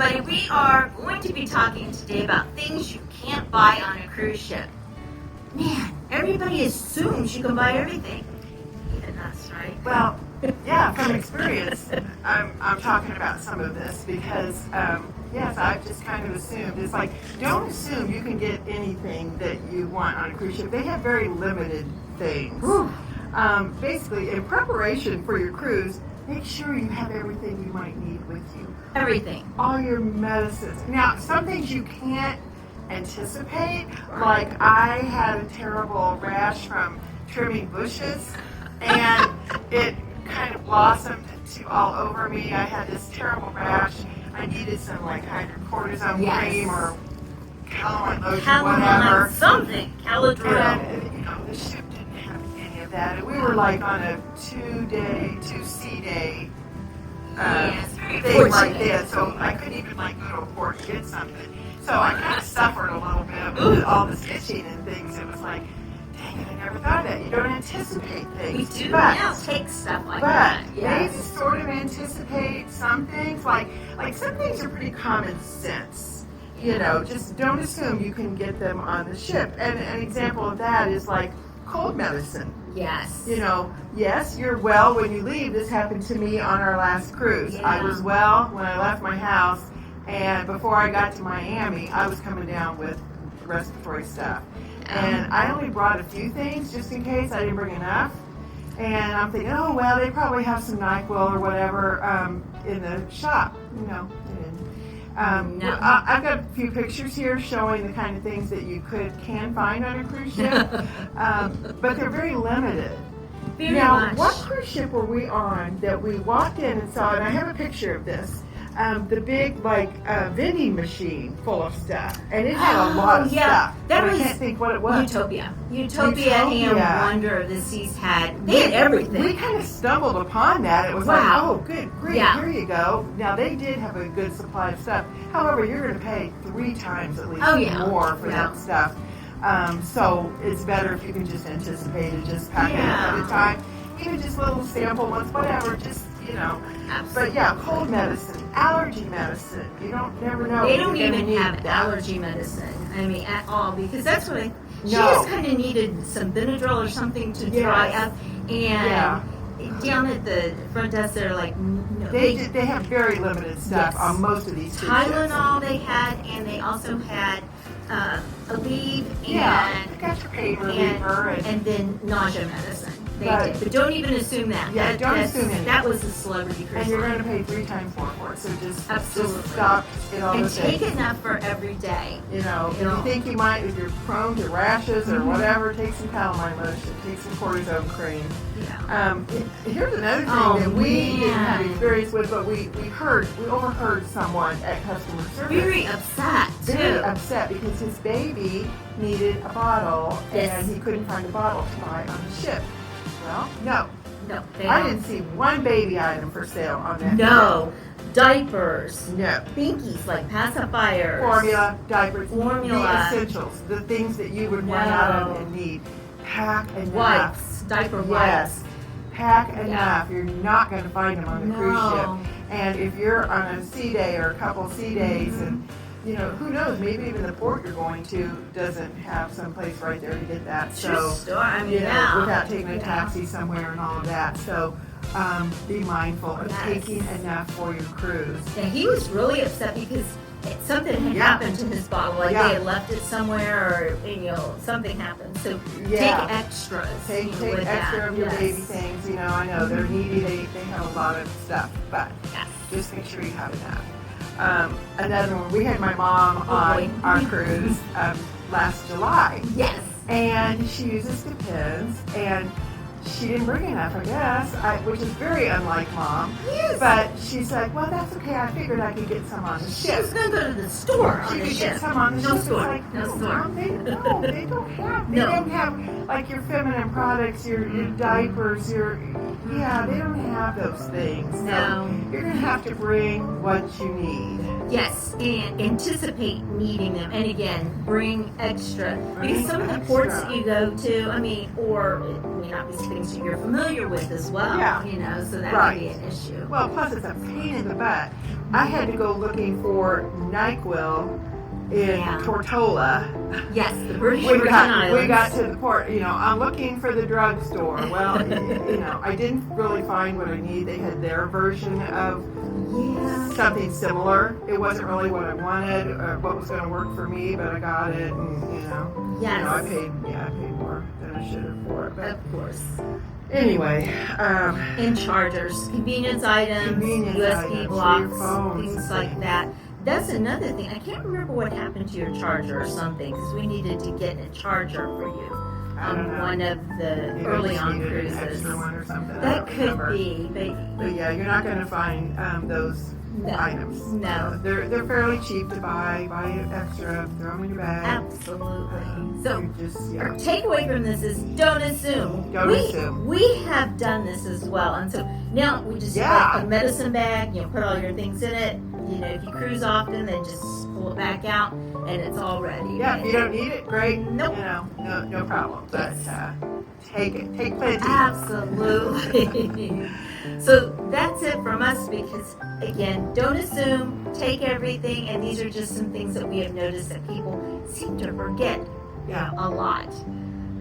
everybody. We are going to be talking today about things you can't buy on a cruise ship. Man, everybody assumes you can buy everything. Even us, right? Well, yeah, from experience, I'm talking about some of this because, yes, I've just kind of assumed. It's like, don't assume you can get anything that you want on a cruise ship. They have very limited things. Basically, in preparation for your cruise, make sure you have everything you might need with you. Everything. All your medicines. Now, some things you can't anticipate, like I had a terrible rash from trimming bushes, and it kind of blossomed to all over me. I had this terrible rash. I needed some like hydrocortisone cream or calamine lotion, whatever. Something. Caladryl. And you know, the ship didn't have any of that. And we were like on a 2-sea day thing right there, so I couldn't even like go to a port to get something. So I kind of suffered a little bit with all the stitching and things. It was like, dang it, I never thought of that. You don't anticipate things. We do now take stuff like that. They sort of anticipate some things. Like some things are pretty common sense. You know, just don't assume you can get them on the ship. And an example of that is like cold medicine. Yes. You know, yes, you're well when you leave. This happened to me on our last cruise. Yeah. I was well when I left my house. And before I got to Miami, I was coming down with respiratory stuff. And I only brought a few things just in case. I didn't bring enough. And I'm thinking, oh, well, they probably have some NyQuil or whatever in the shop. You know, they didn't. No. I've got a few pictures here showing the kind of things that you can find on a cruise ship. But they're very limited. Very now, much. what cruise ship were we on that we walked in and saw, and I have a picture of this, the big, vending machine full of stuff. And it had a lot of stuff. That I was can't think what it was. Utopia and Wonder of the Seas had. They had everything. We kind of stumbled upon that. It was like, oh, good, great, here you go. Now, they did have a good supply of stuff. However, you're going to pay 3 times at least more for that stuff. So it's better if you can just anticipate it, just pack it at a time. Even just little sample ones, whatever, just, you know. Absolutely. But yeah, cold medicine, allergy medicine, you never know. They don't even have allergy medicine, I mean, at all, because that's what she just kind of needed some Benadryl or something to dry up. And down at the front desk, they're like, no. They have very limited stuff on most of these cruise ships. Tylenol they had, and they also had Aleve and got your pain reliever and then nausea medicine. They But- did, but don't even assume that. Yeah, don't assume it. That was a celebrity cruise And you're line. going to pay 3 times more for it, so just Absolutely. stop, get all And the take things. enough for every day. You know, if You know. you think you might, if you're prone to rashes or whatever, take some calamine lotion, take some cortisone cream. Yeah. Here's another thing that we didn't have man. experience with, but we overheard someone at customer service. Very upset too. Very upset because his baby needed a bottle and he couldn't find a bottle to buy on the ship. Well, No, they I don't. didn't see one baby item for sale on that. No. Diapers. No. Binkies like pacifiers. Formula, diapers, Formula. the essentials, the things that you would run out of and need. Pack enough. Wipes. Diaper wipes. Yes. Pack enough. You're not going to find them on the cruise ship. And if you're on a sea day or a couple sea days and you know, who knows, maybe even the port you're going to doesn't have some place right there to get that. True story. I mean, you know, without taking a taxi somewhere and all of that. So be mindful of taking enough for your cruise. Yeah, he was really upset because something had happened to his bottle. Like they had left it somewhere or, you know, something happened. So take extras. Take with extra that. of your baby things. You know, I know they're needy. They have a lot of stuff. But just make sure you have enough. Another one, we had my mom on our cruise last July. Yes. And she uses Depends, and she didn't bring enough, I guess, which is very unlike Mom. Yes. But she's like, well, that's okay. I figured I could get some on the ship. She was going to go to the store on She the could ship. get some on the ship. No store. It's like, no no, store. Mom, they don't have. They No. don't have like your feminine products, your diapers, they don't have those things. So No. you're gonna have to bring what you need. Yes, and anticipate needing them. And again, bring extra. Bring Because some of the ports extra. that you go to, I mean, or it may not be things that you're familiar with as well. Yeah. You know, so that Right. may be an issue. Well, plus it's a pain in the butt I had to go looking for NyQuil in Tortola. Yes, the British We Virgin Islands. got to the port. I'm looking for the drugstore. Well, I didn't really find what I need. They had their version of something similar. It wasn't really what I wanted or what was going to work for me, but I got it, and Yes. I paid more than I should have for it. But Of course. anyway, And chargers, convenience items, USB items, blocks, your phones, things like that. That's another thing. I can't remember what happened to your charger or something because we needed to get a charger for you I don't on know. one of the Maybe early just on needed an cruises. extra one or something. I That don't could remember. be, But yeah, you're not going to find those no, items. no. They're fairly cheap to buy. Buy an extra, throw them in your bag. Absolutely. So You just our takeaway from this is don't assume. Don't assume. We have done this as well, and so now we just like a medicine bag. Put all your things in it. If you cruise often, then just pull it back out, and it's all ready. Yeah, if you don't need it, great. Nope. No problem. But take it. Take plenty. Absolutely. So that's it from us because, again, don't assume, take everything, and these are just some things that we have noticed that people seem to forget a lot.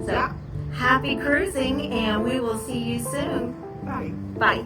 So happy cruising, and we will see you soon. Bye. Bye.